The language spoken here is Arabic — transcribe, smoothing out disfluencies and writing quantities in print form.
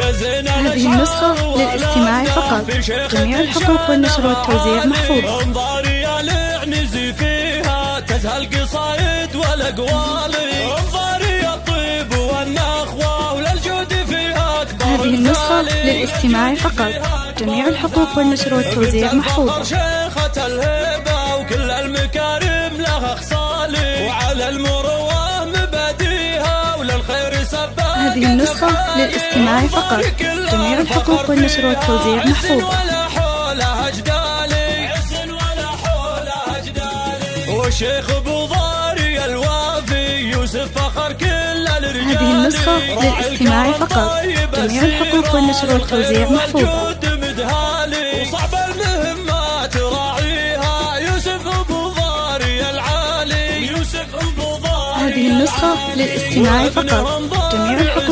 هذه النسخة للاستماع فقط. جميع الحقوق والنشر والتوزيع محفوظة. انظاري العنزي فيها تزهى القصايد والاقوال، انظاري الطيب والنخوة وللجود فيها اكبر. هذه النسخة للاستماع فقط. جميع الحقوق والنشر والتوزيع محفوظة. شيخة الهبة وكل المكارم لها خصالي، وعلى المروة مباديها وللخير سباق. هذه النسخة للاستماع فقط. جميع الحقوق والنشر والتوزيع محفوظة. وشيخ بوضاري الوافي يوسف فخر كل الرجال. هذه النسخة للاستماع فقط. جميع الحقوق والنشر والتوزيع محفوظة. وصعب المهمات راعيها يوسف بوضاري العالي، يوسف بوضاري. هذه النسخة للاستماع فقط. جميع الحقوق